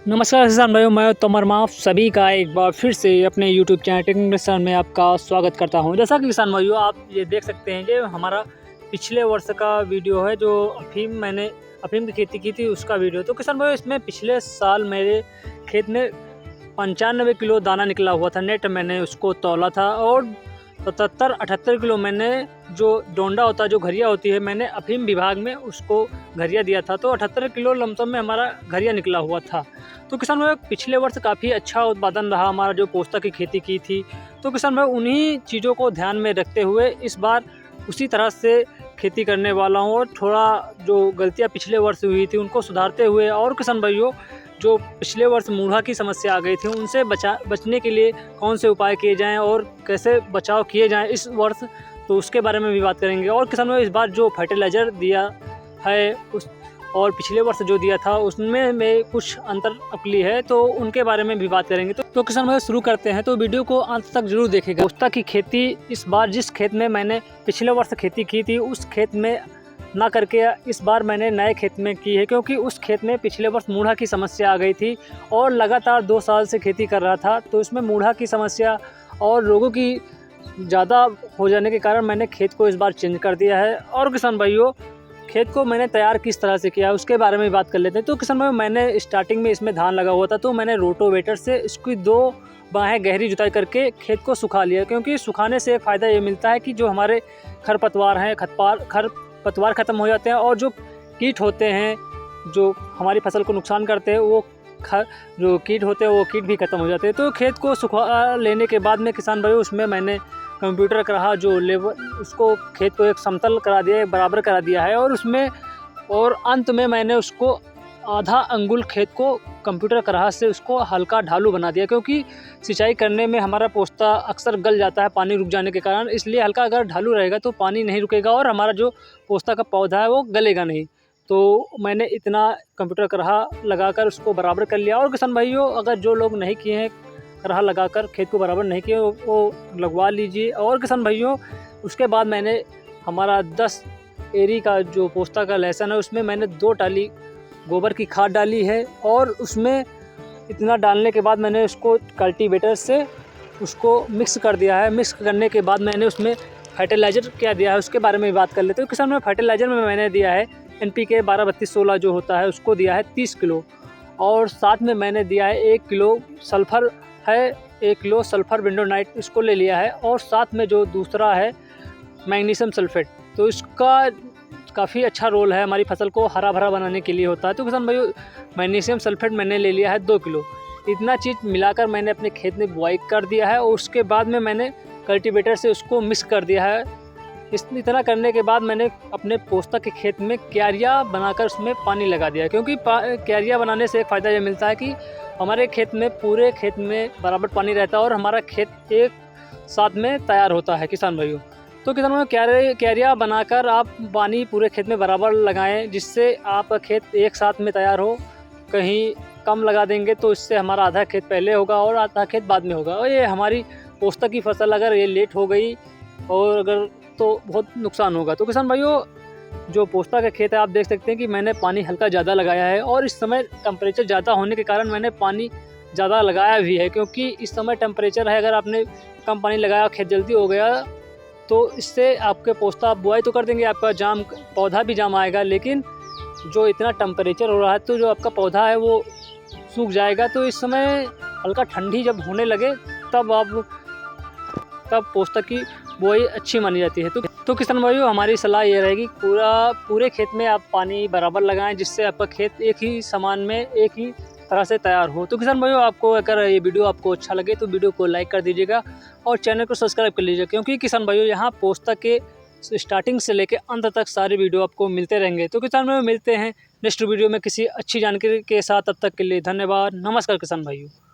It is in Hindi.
नमस्कार किसान भाइयों, मैं तोमर माफ सभी का एक बार फिर से अपने YouTube चैनल टेक्निकल किसान में आपका स्वागत करता हूं। जैसा कि किसान भाइयों आप ये देख सकते हैं कि हमारा पिछले वर्ष का वीडियो है जो मैंने अफीम की खेती की थी उसका वीडियो। तो किसान भाइयों इसमें पिछले साल मेरे खेत में 95 किलो दाना निकला हुआ था नेट। मैंने उसको तौला था और 77-78 किलो मैंने जो डोंडा होता है, जो घरिया होती है, मैंने अफीम विभाग में उसको घरिया दिया था। तो 78 किलो लमसम में हमारा घरिया निकला हुआ था। तो किसान भाई पिछले वर्ष काफ़ी अच्छा उत्पादन रहा हमारा, जो पोस्ता की खेती की थी। तो किसान भाई उन्हीं चीज़ों को ध्यान में रखते हुए इस बार उसी तरह से खेती करने वाला हूँ और थोड़ा जो गलतियाँ पिछले वर्ष हुई थी उनको सुधारते हुए, और किसान भाइयों जो पिछले वर्ष मूढ़ा की समस्या आ गई थी उनसे बचने के लिए कौन से उपाय किए जाएं और कैसे बचाव किए जाएं इस वर्ष, तो उसके बारे में भी बात करेंगे। और किसान भाई इस बार जो फर्टिलाइज़र दिया है उस और पिछले वर्ष जो दिया था उसमें कुछ अंतर अकली है, तो उनके बारे में भी बात करेंगे। तो किसान भाई शुरू करते हैं, तो वीडियो को अंत तक जरूर देखेगा। पोस्ता की खेती इस बार जिस खेत में मैंने पिछले वर्ष खेती की थी उस खेत में ना करके इस बार मैंने नए खेत में की है, क्योंकि उस खेत में पिछले वर्ष मूढ़ा की समस्या आ गई थी और लगातार 2 साल से खेती कर रहा था। तो इसमें मूढ़ा की समस्या और रोगों की ज़्यादा हो जाने के कारण मैंने खेत को इस बार चेंज कर दिया है। और किसान भाइयों खेत को मैंने तैयार किस तरह से किया उसके बारे में बात कर लेते हैं। तो किसान भाई मैंने स्टार्टिंग में इसमें धान लगा हुआ था, तो मैंने रोटोवेटर से इसकी 2 बाहें गहरी जुताई करके खेत को सुखा लिया, क्योंकि सुखाने से एक फ़ायदा ये मिलता है कि जो हमारे खरपतवार हैं खरपतवार ख़त्म हो जाते हैं और जो कीट होते हैं जो हमारी फसल को नुकसान करते हैं वो जो कीट होते हैं वो कीट भी ख़त्म हो जाते हैं। तो खेत को सुखा लेने के बाद में किसान भाई उसमें मैंने कंप्यूटर का रहा जो लेवल उसको खेत को एक समतल करा दिया, एक बराबर करा दिया है, और उसमें और अंत में मैंने उसको आधा अंगुल खेत को कंप्यूटर कराह से उसको हल्का ढालू बना दिया, क्योंकि सिंचाई करने में हमारा पोस्ता अक्सर गल जाता है पानी रुक जाने के कारण। इसलिए हल्का अगर ढालू रहेगा तो पानी नहीं रुकेगा और हमारा जो पोस्ता का पौधा है वो गलेगा नहीं। तो मैंने इतना कंप्यूटर कराह लगाकर उसको बराबर कर लिया। और किसान भाइयों अगर जो लोग नहीं किए हैं कराह लगाकर खेत को बराबर नहीं किए वो लगवा लीजिए। और किसान भाइयों उसके बाद मैंने हमारा 10 एरी का जो पोस्ता का लहसुन है उसमें मैंने 2 टाली गोबर की खाद डाली है, और उसमें इतना डालने के बाद मैंने उसको कल्टीवेटर से उसको मिक्स कर दिया है। मिक्स करने के बाद मैंने उसमें फर्टिलाइज़र क्या दिया है उसके बारे में भी बात कर लेते हैं। किसान में फर्टिलाइज़र में मैंने दिया है NPK 12-32-16 जो होता है उसको दिया है 30 किलो, और साथ में मैंने दिया है 1 किलो सल्फ़र है, 1 किलो सल्फ़र विंडोनाइट इसको ले लिया है, और साथ में जो दूसरा है मैग्नीशियम सल्फेट, तो इसका काफ़ी अच्छा रोल है हमारी फसल को हरा भरा बनाने के लिए होता है। तो किसान भाइयों मैग्नीशियम सल्फेट मैंने ले लिया है 2 किलो। इतना चीज़ मिलाकर मैंने अपने खेत में बुआई कर दिया है और उसके बाद में मैंने कल्टीवेटर से उसको मिक्स कर दिया है। इतना करने के बाद मैंने अपने पोस्ता के खेत में क्यारियाँ बनाकर उसमें पानी लगा दिया, क्योंकि क्यारियाँ बनाने से एक फ़ायदा ये मिलता है कि हमारे खेत में पूरे खेत में बराबर पानी रहता है और हमारा खेत एक साथ में तैयार होता है। किसान भाइयों तो किसान भाइयों क्यारियाँ बनाकर आप पानी पूरे खेत में बराबर लगाएं, जिससे आपका खेत एक साथ में तैयार हो। कहीं कम लगा देंगे तो इससे हमारा आधा खेत पहले होगा और आधा खेत बाद में होगा, और ये हमारी पोस्ता की फसल अगर ये लेट हो गई और अगर तो बहुत नुकसान होगा। तो किसान भाइयों जो पोस्ता का खेत है आप देख सकते हैं कि मैंने पानी हल्का ज़्यादा लगाया है, और इस समय टेम्परेचर ज़्यादा होने के कारण मैंने पानी ज़्यादा लगाया भी है, क्योंकि इस समय टेम्परेचर है अगर आपने कम पानी लगाया खेत जल्दी हो गया तो इससे आपके पोस्ता आप बुआई तो कर देंगे, आपका जाम पौधा भी जाम आएगा, लेकिन जो इतना टेम्परेचर हो रहा है तो जो आपका पौधा है वो सूख जाएगा। तो इस समय हल्का ठंडी जब होने लगे तब पोस्ता की बुआई अच्छी मानी जाती है। तो किसान भाइयों हमारी सलाह ये रहेगी पूरे खेत में आप पानी बराबर लगाएं, जिससे आपका खेत एक ही समान में एक ही तरह से तैयार हो। तो किसान भाइयों आपको अगर ये वीडियो आपको अच्छा लगे तो वीडियो को लाइक कर दीजिएगा और चैनल को सब्सक्राइब कर लीजिएगा, क्योंकि किसान भाइयों यहाँ पोस्ता के स्टार्टिंग से लेकर अंत तक सारे वीडियो आपको मिलते रहेंगे। तो किसान भाइयों मिलते हैं नेक्स्ट वीडियो में किसी अच्छी जानकारी के साथ, तब तक के लिए धन्यवाद। नमस्कार किसान भाइयों।